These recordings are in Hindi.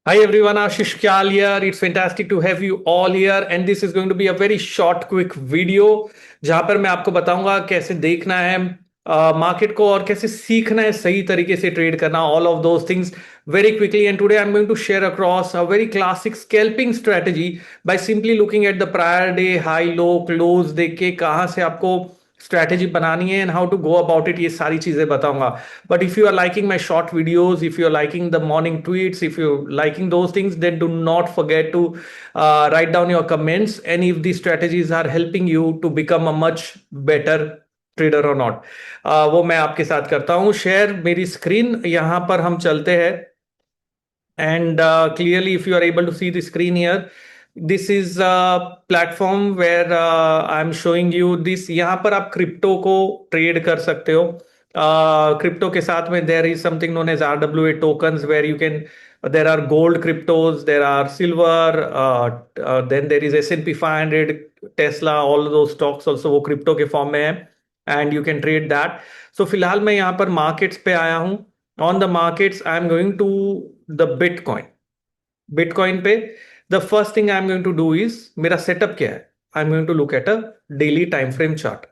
Hi everyone, Ashish Kyal here. It's fantastic to have you all here and this is going to be a very short quick video जहां पर मैं आपको बताऊंगा कैसे देखना है मार्केट को और कैसे सीखना है सही तरीके से ट्रेड करना all of those things very quickly. And today I'm going to share across a very classic scalping strategy by simply looking at the prior day high low close देख के कहां से आपको स्ट्रैटेजी बनानी है and how to go about it, ये सारी चीजें बताऊंगा. But if you are liking my short videos, if you are liking the morning tweets, if you liking those things, then do not forget to write down your comments and if the strategies are helping you to become a much better trader और नॉट, वो मैं आपके साथ करता हूं शेयर. मेरी स्क्रीन यहां पर हम चलते हैं and clearly if you are able to see the screen here, this is a platform where I'm showing you this. यहाँ पर आप क्रिप्टो को ट्रेड कर सकते हो. क्रिप्टो के साथ में there is something known as RWA tokens where you can, there are gold cryptos, there are silver, then there is S&P 500, Tesla, all those stocks also वो क्रिप्टो के फॉर्म में है and you can trade that. So फिलहाल मैं यहाँ पर मार्केट्स पे आया हूँ. On the markets I am going to the Bitcoin पे. The first thing I am going to do is, मेरा setup क्या है? I am going to look at a daily time frame chart.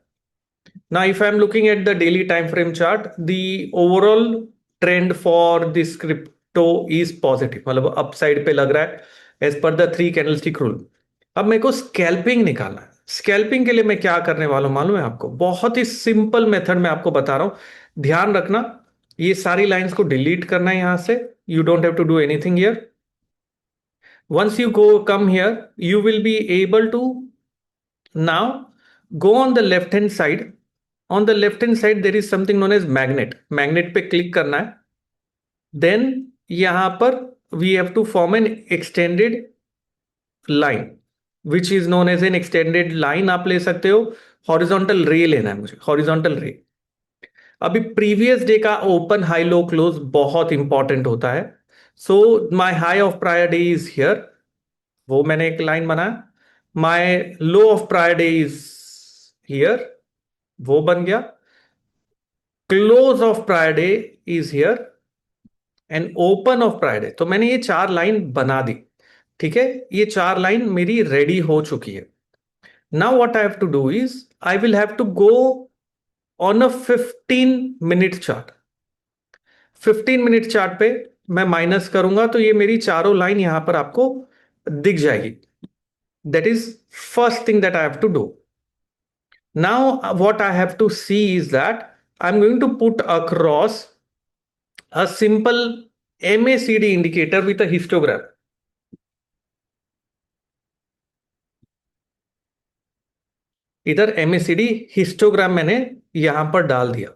Now if I am looking at the daily time frame chart, the overall trend for this crypto is positive, मतलब upside पे लग रहा है as per the 3 candlestick rule. अब मेरे को स्कैल्पिंग निकालना है. स्कैल्पिंग के लिए मैं क्या करने वाला हूं मालूम है आपको? बहुत ही सिंपल मेथड में आपको बता रहा हूं. ध्यान रखना, ये सारी लाइंस को डिलीट करना है यहां से. You don't have to do anything here. Once you go come here, you will be able to now go on the left hand side. On the left hand side there is something known as magnet पे क्लिक करना है. then यहां पर we have to form an extended line which is known as an extended line. आप ले सकते हो. हॉरिजॉन्टल रे लेना है मुझे, हॉरिजॉन्टल रे. अभी प्रीवियस डे का ओपन हाई लो क्लोज बहुत इंपॉर्टेंट होता है. So my high of prior day is here, वो मैंने एक लाइन बनाया. My low of prior day is here, वो बन गया. Close of prior day is here and open of prior day. तो मैंने ये 4 लाइन बना दी. ठीक है, ये 4 लाइन मेरी रेडी हो चुकी है. Now what I have to do is I will have to go on a 15 minute chart. 15 minute chart पे मैं माइनस करूंगा तो ये मेरी चारों लाइन यहां पर आपको दिख जाएगी. That is first thing that I have to do. Now what I have to see is that I am going to put across a simple MACD indicator with a histogram. इधर MACD हिस्टोग्राम मैंने यहां पर डाल दिया.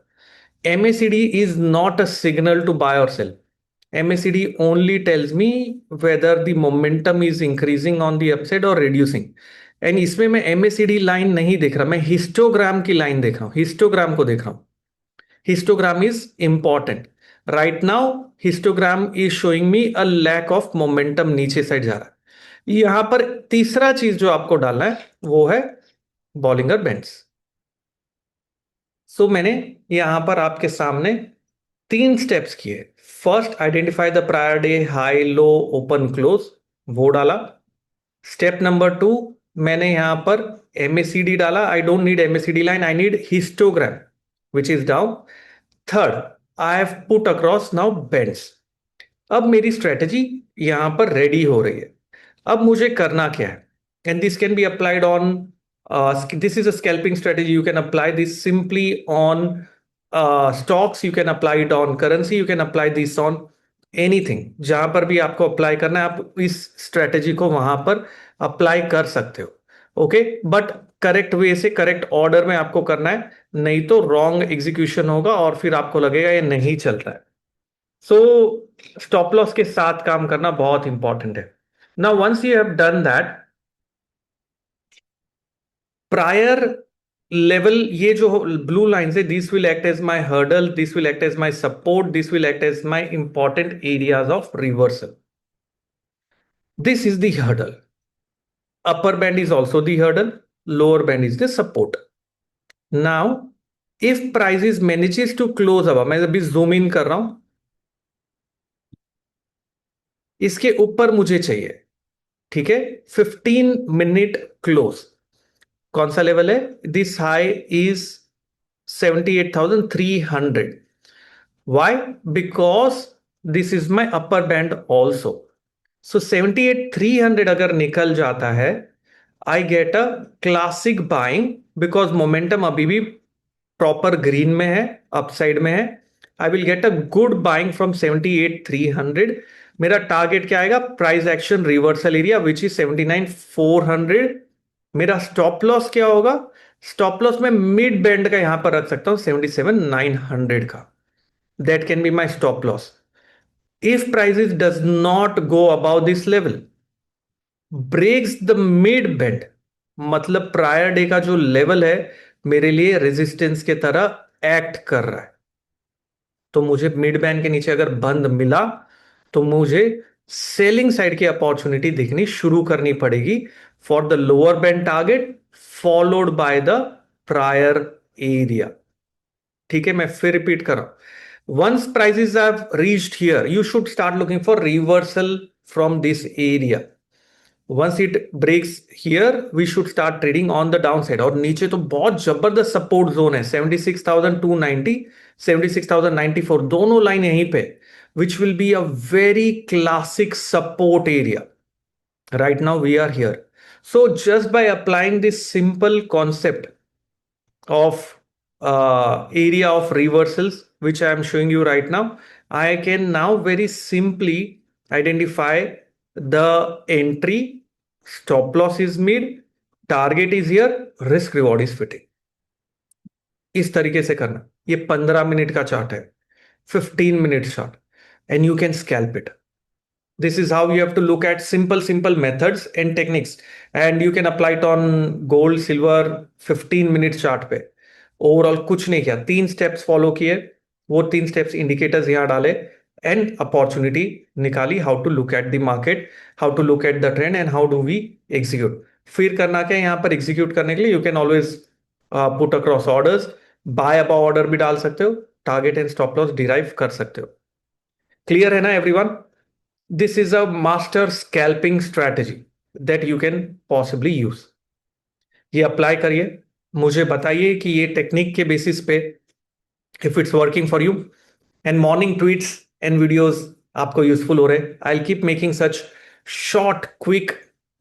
MACD is not a signal to buy or sell. MACD only tells me whether the momentum is increasing on the upside or reducing. And इसमें मैं MACD लाइन नहीं देख रहा, मैं हिस्टोग्राम की लाइन देख रहा हूं, हिस्टोग्राम को देख रहा हूं. Histogram is important. Right now histogram is showing me a lack of momentum, नीचे साइड जा रहा है. यहां पर तीसरा चीज जो आपको डालना है वो है बॉलिंगर बैंड्स. सो मैंने यहां पर आपके सामने 3 स्टेप्स किए. First, identify the prior day high low open close, वो डाला. स्टेप नंबर 2, मैंने यहां पर MACD डाला. I don't need MACD line, I need histogram which is down. Third, I have put across now bands. अब मेरी स्ट्रेटेजी यहां पर रेडी हो रही है. अब मुझे करना क्या है? And this can be applied on, this is a scalping strategy. You can apply this simply on stocks, you can apply it on currency, you can apply this on anything. जहां पर भी आपको अप्लाई करना है आप इस स्ट्रेटेजी को वहां पर अप्लाई कर सकते हो. ओके, बट करेक्ट वे से, करेक्ट ऑर्डर में आपको करना है, नहीं तो रॉन्ग एग्जीक्यूशन होगा और फिर आपको लगेगा ये नहीं चल रहा है. सो स्टॉप लॉस के साथ काम करना बहुत इंपॉर्टेंट है. Now once you have done that, prior level, ये जो ब्लू लाइन है, this will act as my hurdle, this will act as my support, this will act as my important areas of reversal. This is the hurdle. Upper band is also the hurdle, lower band is the support. Now if price manages to close, अब मैं अभी जूम इन कर रहा हूं, इसके ऊपर मुझे चाहिए, ठीक है, 15 मिनट क्लोज। कौन सा लेवल है? This high is 78,300। Why? Because this is my upper band also. So 78,300 अगर निकल जाता है, I get a classic buying, because momentum अभी भी प्रॉपर ग्रीन में है, अपसाइड में है। I will get a good buying from 78,300। मेरा टारगेट क्या आएगा? Price action reversal area which is 79,400। मेरा स्टॉप लॉस क्या होगा? स्टॉप लॉस मैं मिड बैंड का यहां पर रख सकता हूं 77,900 का। That can be my stop loss. If prices does not go above this level, breaks the mid band, मतलब प्रायर डे का जो लेवल है मेरे लिए रेजिस्टेंस के तरह एक्ट कर रहा है, तो मुझे मिड बैंड के नीचे अगर बंद मिला तो मुझे सेलिंग साइड की अपॉर्चुनिटी दिखनी शुरू करनी पड़ेगी for the lower band target followed by the prior area. ठीक है, मैं फिर रिपीट कर रहा हूं। Once prices have reached here, you should start looking for reversal from this area. Once it breaks here, we should start trading on the down side. और नीचे तो बहुत जबरदस्त सपोर्ट जोन है, 76,290, 76,094, दोनों लाइन यहीं पे, which will be a very classic support area. Right now we are here. So just by applying this simple concept of area of reversals, which I am showing you right now, I can now very simply identify the entry, stop loss is mid, target is here, risk reward is fitting। इस तरीके से करना। ये 15 मिनट का चार्ट है, 15 minute chart, and you can scalp it. This is how you have to look at simple methods and techniques, and you can apply it on gold, silver, 15 minute chart पे। ओवरऑल कुछ नहीं किया, 3 स्टेप्स फॉलो किए, वो 3 स्टेप्स इंडिकेटर्स यहां डाले, एंड अपॉर्चुनिटी निकाली। How to look at the market, how to look at the trend, and how do we execute. फिर करना क्या यहां पर एग्जीक्यूट करने के लिए? You can always put across orders, buy above order भी डाल सकते हो, target and stop loss derive कर सकते हो। क्लियर है ना everyone? This is a master scalping strategy that you can possibly use। ये अप्लाई करिए, मुझे बताइए कि ये टेक्निक के बेसिस पे if it's working for you, and morning tweets and videos आपको यूजफुल हो रहे हैं। I will keep making such short quick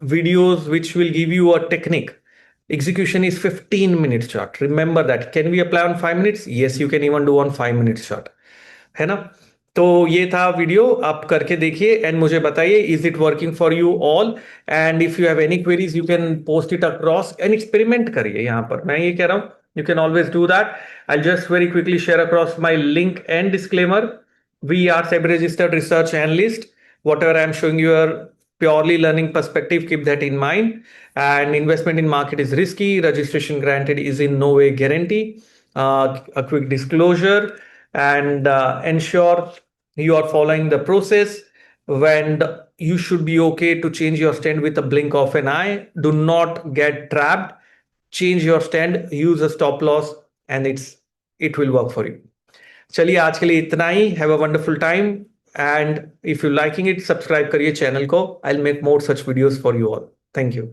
videos which will give you a technique। Execution is 15 minute chart, remember that। Can we apply on 5 minutes? Yes, you can even do on 5 minute chart, है ना? तो ये था वीडियो, आप करके देखिए एंड मुझे बताइए is it working for you all. And if you have any queries you can post it across and experiment करिए। यहां पर मैं ये कह रहा हूं, you can always do that. I just very quickly share across my link and disclaimer. We are SEBI registered research analyst। Whatever I am showing you are purely learning perspective, keep that in mind। And investment in market is risky, registration granted is in no way guarantee। A quick disclosure, and ensure you are following the process when you should be okay to change your stand with a blink of an eye। Do not get trapped, change your stand, use a stop loss, and it will work for you। चलिए आज के लिए इतना ही। Have a wonderful time, and if you liking it subscribe करिए चैनल को। I will make more such videos for you all. Thank you.